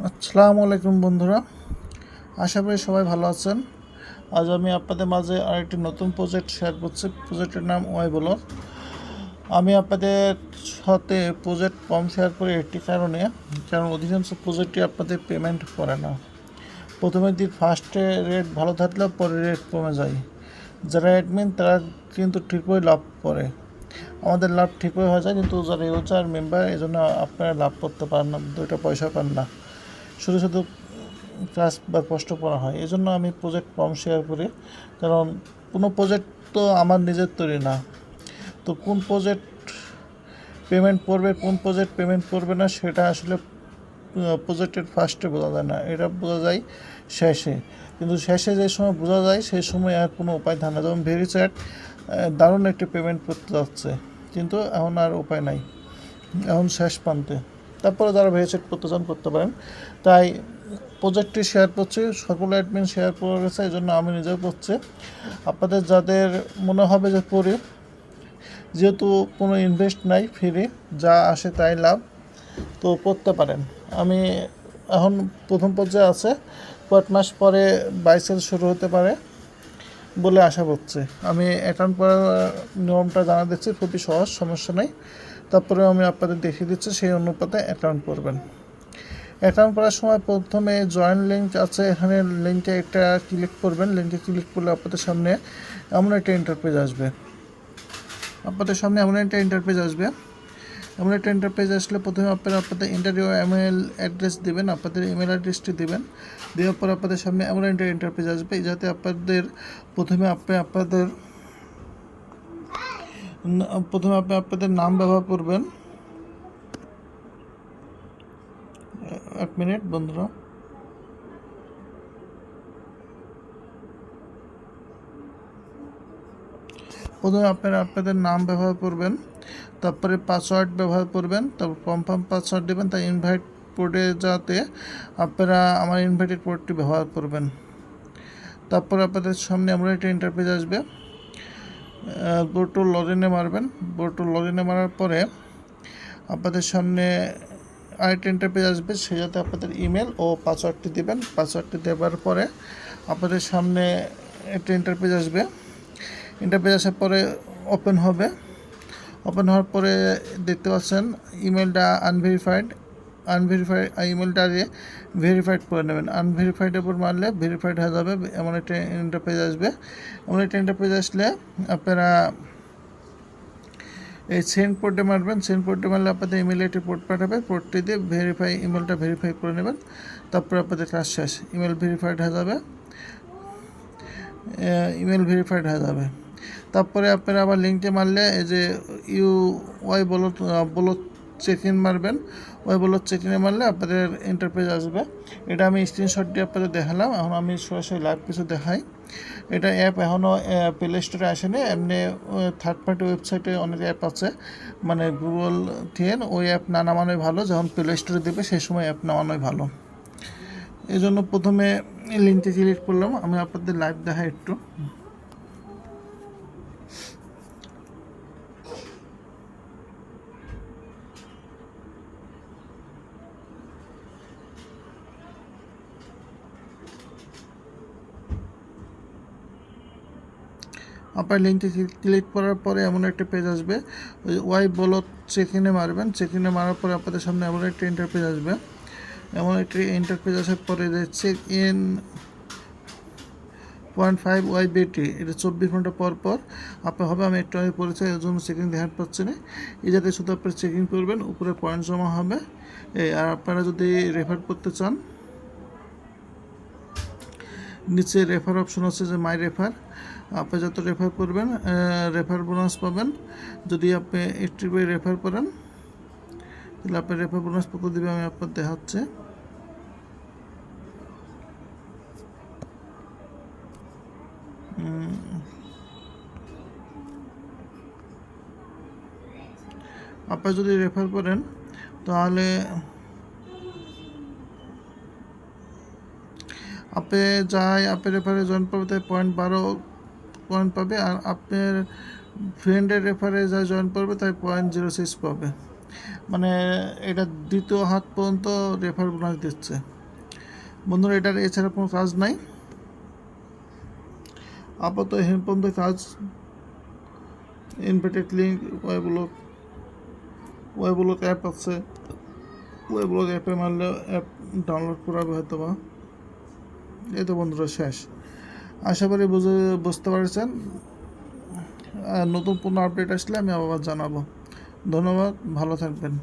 আসসালামু আলাইকুম বন্ধুরা, আশা করি সবাই ভালো আছেন। আজ আমি আপনাদের মাঝে আরেকটি নতুন প্রজেক্ট শেয়ার করছি। প্রজেক্টের নাম ওয়াইবলর। আমি আপনাদের সাথে প্রজেক্ট কম শেয়ার করি একটি কারণ অধিকাংশ প্রজেক্টই আপনাদের পেমেন্ট করে না। প্রথমের দিন ফার্স্টে রেট ভালো থাকলেও পরে রেট কমে যায়। যারা অ্যাডমিন তারা কিন্তু ঠিকই লাভ করে, আমাদের লাভ ঠিকই হয়ে যায়, কিন্তু যারা ইউজার মেম্বার এই জন্য আপনারা লাভ করতে পারেন না, দুইটা পয়সা পান না, শুধু শুধু কাজ বা কষ্ট করা হয়। এই জন্য আমি প্রজেক্ট কম শেয়ার করি, কারণ কোনো প্রজেক্ট তো আমার নিজের তৈরি না। তো কোন প্রজেক্ট পেমেন্ট করবে, কোন প্রজেক্ট পেমেন্ট করবে না, সেটা আসলে প্রজেক্টের ফার্স্টে বোঝা যায় না, এটা বোঝা যায় শেষে। কিন্তু শেষে যে সময় বোঝা যায় সেই সময় আর কোনো উপায় থাকে না। যেমন ভেরিচ্যাট দারুণ একটি পেমেন্ট করতে যাচ্ছে, কিন্তু এখন আর উপায় নাই, এখন শেষ প্রান্তে। তারপরে যারা ভেরিচ্যাট করতে চান করতে পারেন। তাই প্রজেক্টটি শেয়ার করছি, সকল অ্যাডমিন শেয়ার করে গেছে, এই জন্য আমি নিজেও করছি। আপনাদের যাদের মনে হবে যে করি, যেহেতু কোনো ইনভেস্ট নাই, ফ্রি যা আসে তাই লাভ, তো করতে পারেন। আমি এখন প্রথম পর্যায়ে আছে, কয়েক মাস পরে বাইসেল শুরু হতে পারে বলে আশা করছি। আমি অ্যাকাউন্ট করার নিয়মটা জানা দিচ্ছি, খুবই সহজ, সমস্যা নেই। তারপরে আমি আপনাদের দেখিয়ে দিচ্ছি, সেই অনুপাতে অ্যাকাউন্ট করবেন। অ্যাকাউন্ট করার সময় প্রথমে জয়েন লিঙ্ক আছে, এখানে লিঙ্কে একটা ক্লিক করবেন। লিঙ্কে ক্লিক করলে আপনাদের সামনে এমন একটা ইন্টারপেজ আসবে। আসলে প্রথমে আপনারা আপনাদের ইন্টারভিউ ইমেল অ্যাড্রেস দেবেন, আপনাদের ইমেল অ্যাড্রেসটি দেবেন। দেওয়ার পর আপনাদের সামনে এমন একটা ইন্টারপেজ আসবে, যাতে প্রথমে আপনি আপনাদের নাম ব্যবহার করবেন। এক মিনিট বন্ধুরা। প্রথমে আপনারা আপনাদের নাম ব্যবহার করবেন, তারপরে পাসওয়ার্ড ব্যবহার করবেন, তারপর কনফার্ম পাসওয়ার্ড দেবেন। তাই ইনভাইট কোডে যাতে আপনারা আমার ইনভাইটেড কোডটি ব্যবহার করবেন। তারপর আপনাদের সামনে আমরা একটা ইন্টারফেস আসবে, গো টু লগইনে মারবেন। গো টু লগইনে মারার পরে আপনাদের সামনে আরেকটা ইন্টারফেস আসবে, সে যাতে আপনাদের ইমেল ও পাসওয়ার্ডটি দেবেন। পাসওয়ার্ডটি দেওয়ার পরে আপনাদের সামনে একটা ইন্টারফেস আসবে। ইন্টারফেস আসার পরে ওপেন হওয়ার পরে দেখতে পাচ্ছেন ইমেলটা আনভেরিফাইড ইমেলটা ভেরিফাইড করে নেবেন। আনভেরিফাইডের উপর মারলে ভেরিফাইড হয়ে যাবে, এমন একটা ইন্টারফেস আসবে। এমন একটা ইন্টারফেস আসলে আপনারা এই সেন্ড কোডে মারবেন। সেন্ড কোডে মারলে আপনাদের ইমেলে একটি কোড পাঠাবে, কোডটি দিয়ে ইমেলটা ভেরিফাই করে নেবেন। তারপর আপনাদের কাজ শেষ, ইমেল ভেরিফাইড হয়ে যাবে। তারপরে আপনারা আবার লিঙ্কে মারলে এই যে বলো চেক ইন মারবেন। চেক ইনে মারলে আপনাদের ইন্টারফেস আসবে। এটা আমি স্ক্রিনশট দিয়ে আপনাদের দেখালাম। এখন আমি সরাসরি লাইভ কিছু দেখাই। এটা অ্যাপ এখনও প্লে স্টোরে আসেনি, এমনি থার্ড পার্টি ওয়েবসাইটে অনেক অ্যাপ আছে, মানে গুগল থেকে। ওই অ্যাপ না নামানোই ভালো, যখন প্লে স্টোরে দেবে সেই সময় অ্যাপ নামানোই ভালো। এই জন্য প্রথমে লিঙ্কে ক্লিক করলাম। আমি আপনাদের লাইভ দেখাই একটু। আপনার লিঙ্কে ক্লিক করার পরে এমন একটা পেজ আসবে, ওই বলো চেক ইনে মারবেন। চেক ইনে মারার পরে আপনাদের সামনে এমন একটা ইন্টারপেজ আসবে। এমন একটি ইন্টারপেজ আসার পরে চেক ইন 0.5 YBT, এটা 24 ঘন্টা পর হবে। আমি একটু আগে পরিচয়, এর জন্য চেকিং দেখাতে পাচ্ছি না। এই যাতে শুধু আপনারা চেকিং করবেন, উপরে পয়েন্ট জমা হবে। আর আপনারা যদি রেফার করতে চান, নিচে রেফার অপশন আছে, যে মাই রেফার। আপনি যত রেফার করবেন রেফার বোনাস পাবেন। যদি আপনি একটিভাবে রেফার করেন তাহলে আপনার রেফার বোনাস কত দেবে আমি আপনার দেখাচ্ছি। আপনি যদি রেফার করেন তাহলে আপনি রেফারে জয়েন পাবে, তাই 0.12 পয়েন্ট পাবে। আর আপনার ফ্রেন্ডের রেফারে যা জয়েন করবে তাই 0.06 পাবে। মানে এটা দ্বিতীয় হাত পর্যন্ত রেফার বোনাস দিচ্ছে। বন্ধুরা এটার এছাড়া কোনো কাজ নাই, আপাতত এখন পর্যন্ত কাজ। ইনভার্টেড লিঙ্ক ওয়েবলক অ্যাপ আছে, ওয়েবলক অ্যাপে মারলে অ্যাপ ডাউনলোড করাবে হয়তো বা। এই তো বন্ধুরা শেষ। আশা করি বুঝতে পারছেন। নতুন কোনো আপডেট আসলে আমি আবার জানাবো। ধন্যবাদ, ভালো থাকবেন।